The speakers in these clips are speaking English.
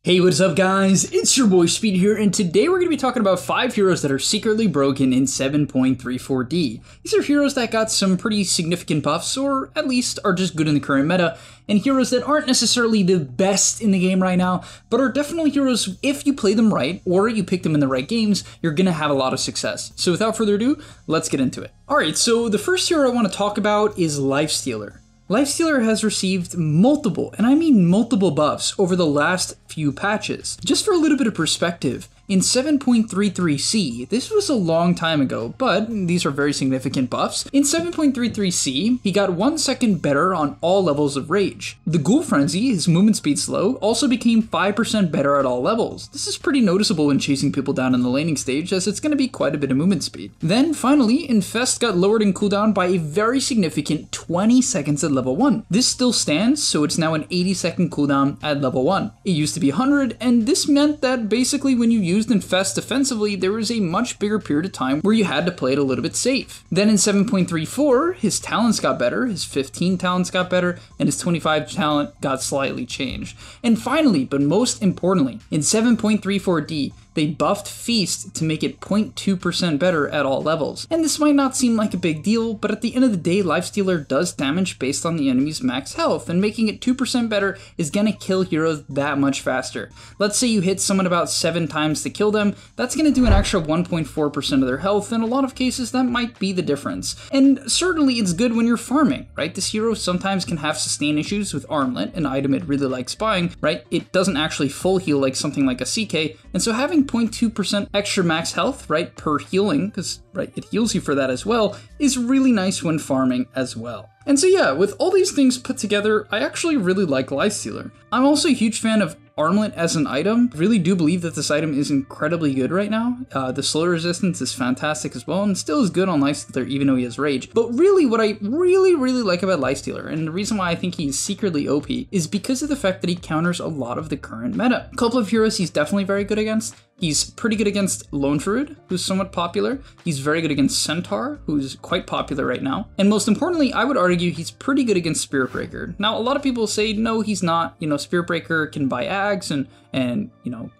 Hey, what's up guys? It's your boy Speed here, and today we're going to be talking about 5 heroes that are secretly broken in 7.34D. These are heroes that got some pretty significant buffs, or at least are just good in the current meta, and heroes that aren't necessarily the best in the game right now, but are definitely heroes if you play them right, or you pick them in the right games, you're going to have a lot of success. So without further ado, let's get into it. Alright, so the first hero I want to talk about is Lifestealer. Lifestealer has received multiple, and I mean multiple buffs over the last few patches. Just for a little bit of perspective, in 7.33C, this was a long time ago, but these are very significant buffs. In 7.33C, he got 1 second better on all levels of Rage. The Ghoul Frenzy, his movement speed slow, also became 5% better at all levels. This is pretty noticeable when chasing people down in the laning stage, as it's going to be quite a bit of movement speed. Then finally, Infest got lowered in cooldown by a very significant 20 seconds at level 1. This still stands, so it's now an 80-second cooldown at level 1. It used to be 100, and this meant that basically when you used Infest defensively, there was a much bigger period of time where you had to play it a little bit safe. Then in 7.34, his talents got better, his 15 talents got better, and his 25 talent got slightly changed. And finally, but most importantly, in 7.34D, they buffed Feast to make it 0.2% better at all levels. And this might not seem like a big deal, but at the end of the day, Lifestealer does damage based on the enemy's max health, and making it 2% better is gonna kill heroes that much faster. Let's say you hit someone about 7 times to kill them, that's gonna do an extra 1.4% of their health, in a lot of cases that might be the difference. And certainly it's good when you're farming, right? This hero sometimes can have sustain issues with Armlet, an item it really likes buying, right? It doesn't actually full heal like something like a CK, and so having 0.2% extra max health, right, per healing, because, right, it heals you for that as well, is really nice when farming as well. And so yeah, with all these things put together, I actually really like Lifestealer. I'm also a huge fan of Armlet as an item. Really do believe that this item is incredibly good right now. The slow resistance is fantastic as well, and still is good on Lifestealer even though he has Rage. But really what I really like about Lifestealer, and the reason why I think he's secretly OP, is because of the fact that he counters a lot of the current meta. A couple of heroes he's definitely very good against. He's pretty good against Lone Druid, who's somewhat popular. He's very good against Centaur, who's quite popular right now. And most importantly, I would argue he's pretty good against Spirit Breaker. Now, a lot of people say, no, he's not. You know, Spirit Breaker can buy Ags and you know,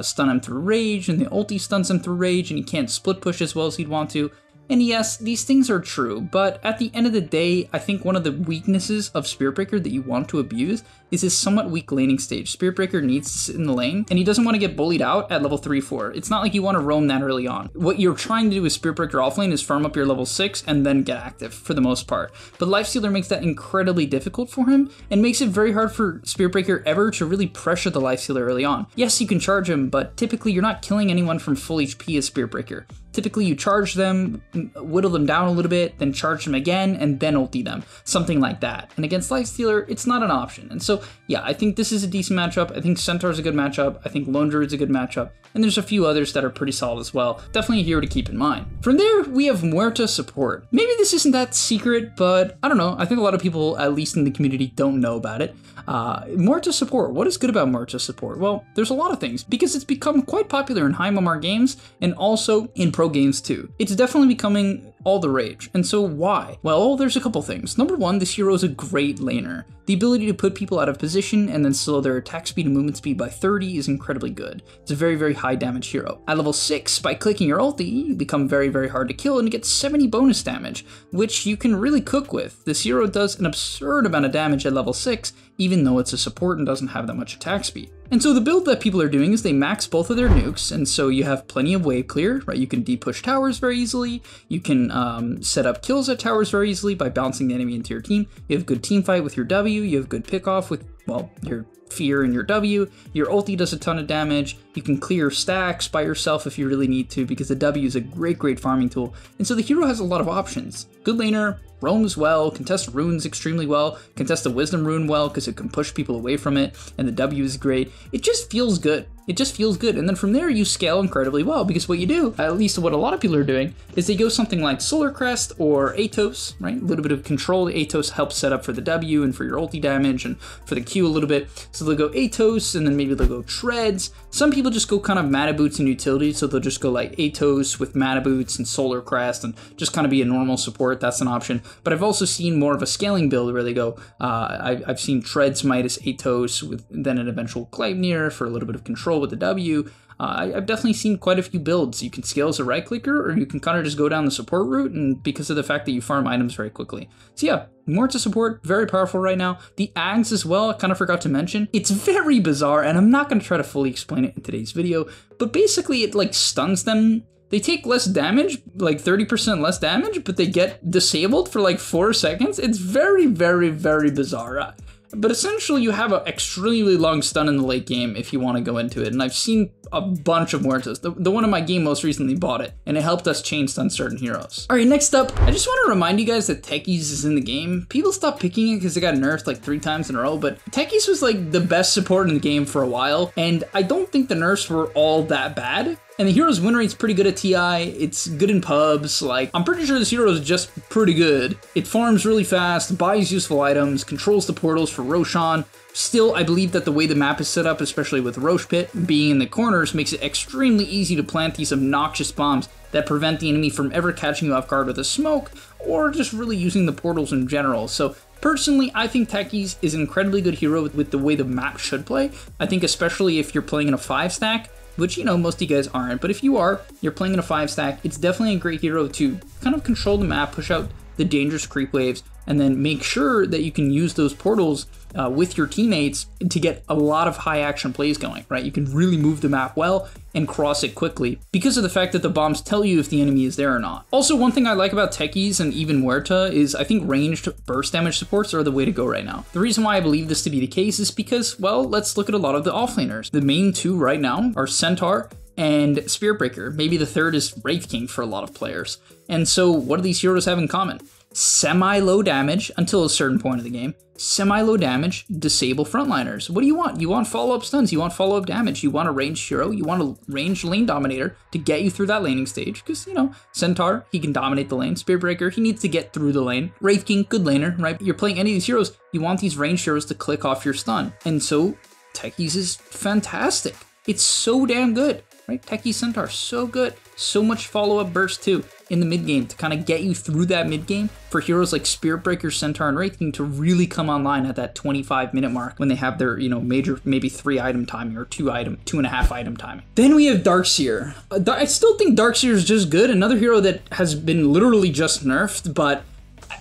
stun him through Rage, and the ulti stuns him through Rage, and he can't split push as well as he'd want to. And yes, these things are true, but at the end of the day, I think one of the weaknesses of Spirit Breaker that you want to abuse is his somewhat weak laning stage. Spirit Breaker needs to sit in the lane, and he doesn't want to get bullied out at level 3-4. It's not like you want to roam that early on. What you're trying to do with Spirit Breaker offlane is farm up your level 6 and then get active, for the most part. But Lifestealer makes that incredibly difficult for him, and makes it very hard for Spirit Breaker ever to really pressure the Lifestealer early on. Yes, you can charge him, but typically you're not killing anyone from full HP as Spirit Breaker. Typically you charge them, whittle them down a little bit, then charge them again, and then ulti them. Something like that. And against Lifestealer, it's not an option. And so, yeah, I think this is a decent matchup. I think Centaur's a good matchup. I think Lone Druid's a good matchup. And there's a few others that are pretty solid as well. Definitely a hero to keep in mind. From there, we have Muerta support. Maybe this isn't that secret, but I don't know. I think a lot of people, at least in the community, don't know about it. Muerta support. What is good about Muerta support? Well, there's a lot of things, because it's become quite popular in high MMR games and also in pro games too. It's definitely becoming all the rage. And so why? Well, there's a couple things. Number one, this hero is a great laner. The ability to put people out of position and then slow their attack speed and movement speed by 30 is incredibly good. It's a very high damage hero. At level 6, by clicking your ulti, you become very hard to kill and you get 70 bonus damage, which you can really cook with. This hero does an absurd amount of damage at level 6, even though it's a support and doesn't have that much attack speed. And so the build that people are doing is they max both of their nukes, and so you have plenty of wave clear, right? You can de-push towers very easily. You can set up kills at towers very easily by bouncing the enemy into your team. You have good team fight with your W. You have good pick off with, well, your Fear and your W. Your ulti does a ton of damage. You can clear stacks by yourself if you really need to, because the W is a great farming tool. And so the hero has a lot of options. Good laner, roams well, can test runes extremely well, can test the wisdom rune well because it can push people away from it, and the W is great. It just feels good. It just feels good. And then from there you scale incredibly well, because what you do, at least what a lot of people are doing, is they go something like Solar Crest or Atos, right? A little bit of control. Atos helps set up for the W and for your ulti damage and for the Q a little bit. So they'll go Atos, and then maybe they'll go Treads. Some people just go kind of Mana Boots and Utility, so they'll just go like Atos with Mana Boots and Solar Crest and just kind of be a normal support. That's an option. But I've also seen more of a scaling build where they go, I've seen Treads Midas Atos with then an eventual Gleipnir for a little bit of control with the W. I've definitely seen quite a few builds. You can scale as a right clicker, or you can kind of just go down the support route, and because of the fact that you farm items very quickly. So yeah, more to support, very powerful right now. The Ags as well, I kind of forgot to mention. It's very bizarre, and I'm not going to try to fully explain it in today's video, but basically it like stuns them. They take less damage, like 30% less damage, but they get disabled for like 4 seconds. It's very, very, very bizarre. But essentially, you have an extremely long stun in the late game if you want to go into it. And I've seen a bunch of Muertas. The one in my game most recently bought it, and it helped us chain stun certain heroes. All right, next up, I just want to remind you guys that Techies is in the game. People stopped picking it because it got nerfed like 3 times in a row, but Techies was like the best support in the game for a while, and I don't think the nerfs were all that bad. And the hero's win rate's pretty good at TI, it's good in pubs, like, I'm pretty sure this hero is just pretty good. It farms really fast, buys useful items, controls the portals for Roshan. Still, I believe that the way the map is set up, especially with Rosh Pit being in the corners, makes it extremely easy to plant these obnoxious bombs that prevent the enemy from ever catching you off guard with a smoke, or just really using the portals in general. So personally, I think Techies is an incredibly good hero with the way the map should play. I think especially if you're playing in a 5-stack, which, you know, most of you guys aren't, but if you are, you're playing in a 5-stack, it's definitely a great hero to kind of control the map, push out the dangerous creep waves, and then make sure that you can use those portals with your teammates to get a lot of high action plays going, right? You can really move the map well and cross it quickly because of the fact that the bombs tell you if the enemy is there or not. Also, one thing I like about Techies and even Muerta is I think ranged burst damage supports are the way to go right now. The reason why I believe this to be the case is because, well, let's look at a lot of the offlaners. The main 2 right now are Centaur and Spirit Breaker. Maybe the third is Wraith King for a lot of players. And so what do these heroes have in common? Semi-low damage until a certain point of the game. Semi-low damage, disable frontliners. What do you want? You want follow-up stuns, you want follow-up damage, you want a ranged hero, you want a ranged lane dominator to get you through that laning stage, because, you know, Centaur, he can dominate the lane. Spirit Breaker, he needs to get through the lane. Wraith King, good laner, right? You're playing any of these heroes, you want these ranged heroes to click off your stun. And so, Techies is fantastic. It's so damn good, right? Techie Centaur, so good. So much follow-up burst too in the mid-game to kind of get you through that mid-game for heroes like Spirit Breaker, Centaur, and Wraith King to really come online at that 25-minute mark when they have their, you know, major, maybe 3-item timing or 2.5-item timing. Then we have Darkseer. I still think Darkseer is just good. Another hero that has been literally just nerfed, but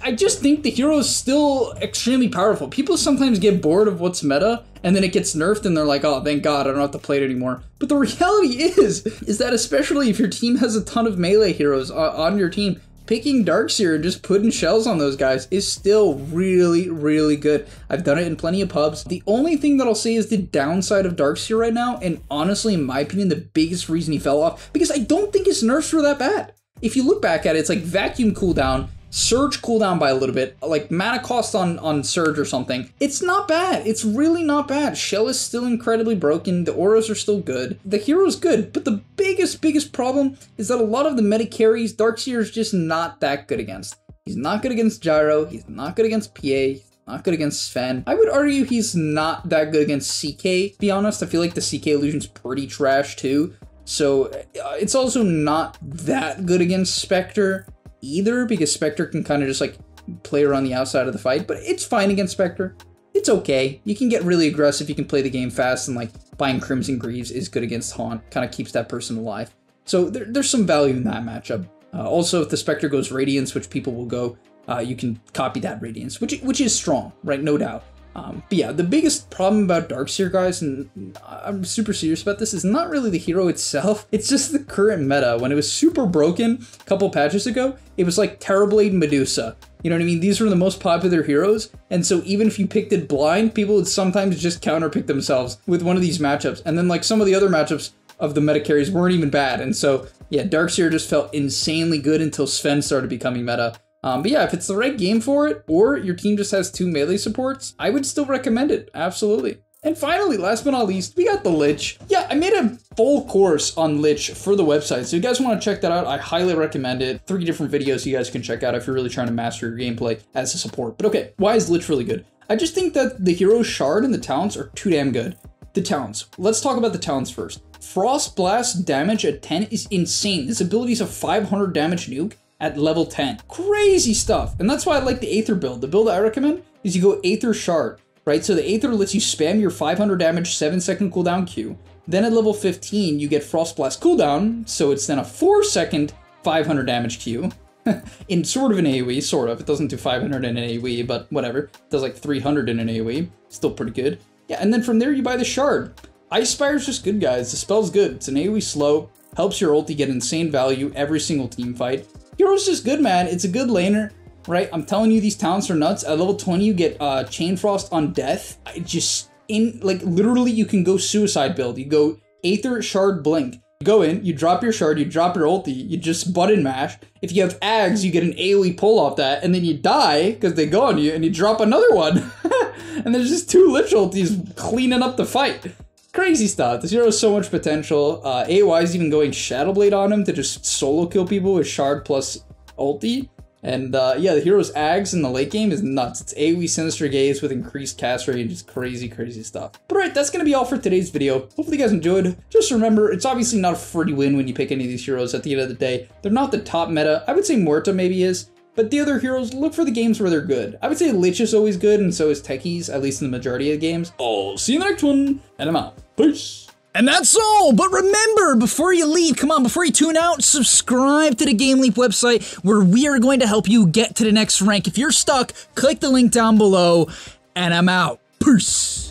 I just think the hero is still extremely powerful. People sometimes get bored of what's meta, and then it gets nerfed, and they're like, oh, thank God, I don't have to play it anymore. But the reality is that especially if your team has a ton of melee heroes on your team, picking Darkseer and just putting shells on those guys is still really, really good. I've done it in plenty of pubs. The only thing that I'll say is the downside of Darkseer right now, and honestly, in my opinion, the biggest reason he fell off, because I don't think his nerfs were that bad. If you look back at it, it's like vacuum cooldown, Surge cooldown by a little bit, like mana cost on Surge or something. It's not bad. It's really not bad. Shell is still incredibly broken. The auras are still good. The hero's good, but the biggest problem is that a lot of the meta carries, Darkseer is just not that good against. He's not good against Gyro. He's not good against PA. He's not good against Sven. I would argue he's not that good against CK, to be honest. I feel like the CK illusion's pretty trash too. So it's also not that good against Spectre either, because Spectre can kind of just like play around the outside of the fight, but it's fine against Spectre. It's okay. You can get really aggressive, you can play the game fast, and like buying Crimson Greaves is good against Haunt, kind of keeps that person alive. So there's some value in that matchup. Also, if the Spectre goes Radiance, which people will go, you can copy that Radiance, which is strong, right? No doubt. But yeah, the biggest problem about Darkseer, guys, and I'm super serious about this, is not really the hero itself. It's just the current meta. When it was super broken a couple patches ago, it was like Terrorblade and Medusa. You know what I mean? These were the most popular heroes, and so even if you picked it blind, people would sometimes just counterpick themselves with one of these matchups. And then like some of the other matchups of the meta carries weren't even bad. And so yeah, Darkseer just felt insanely good until Sven started becoming meta. But yeah, if it's the right game for it, or your team just has 2 melee supports, I would still recommend it, absolutely. And finally, last but not least, we got the Lich. Yeah, I made a full course on Lich for the website, so if you guys want to check that out, I highly recommend it. 3 different videos you guys can check out if you're really trying to master your gameplay as a support. But okay, why is Lich really good? I just think that the hero shard and the talents are too damn good. The talents. Let's talk about the talents first. Frost Blast damage at 10 is insane. This ability is a 500 damage nuke at level 10. Crazy stuff. And that's why I like the Aether build. The build I recommend is you go Aether Shard, right? So the Aether lets you spam your 500 damage 7-second cooldown Q. Then at level 15, you get Frost Blast cooldown, so it's then a 4-second 500 damage Q. In sort of an AoE, sort of. It doesn't do 500 in an AoE, but whatever. It does like 300 in an AoE. Still pretty good. Yeah, and then from there you buy the Shard. Ice Spire's just good, guys. The spell's good. It's an AoE slow. Helps your ulti get insane value every single team fight. Hero's just good, man. It's a good laner, right? I'm telling you, these talents are nuts. At level 20, you get Chain Frost on Death. Literally, you can go suicide build. You go Aether, Shard, Blink. You go in, you drop your shard, you drop your ulti, you just button mash. If you have Ags, you get an AoE pull off that, and then you die, because they go on you, and you drop another one. And there's just 2 lich ultis cleaning up the fight. Crazy stuff. This hero has so much potential. AOI is even going Shadowblade on him to just solo kill people with shard plus ulti. And yeah, the hero's Ags in the late game is nuts. It's AoE Sinister Gaze with increased cast rate and just crazy, crazy stuff. But alright, that's going to be all for today's video. Hopefully you guys enjoyed. Just remember, it's obviously not a free win when you pick any of these heroes at the end of the day. They're not the top meta. I would say Muerta maybe is. But the other heroes, look for the games where they're good. I would say Lich is always good, and so is Techies, at least in the majority of the games. I'll see you in the next one, and I'm out. Peace! And that's all, but remember, before you leave, come on, before you tune out, subscribe to the GameLeap website where we are going to help you get to the next rank. If you're stuck, click the link down below, and I'm out. Peace!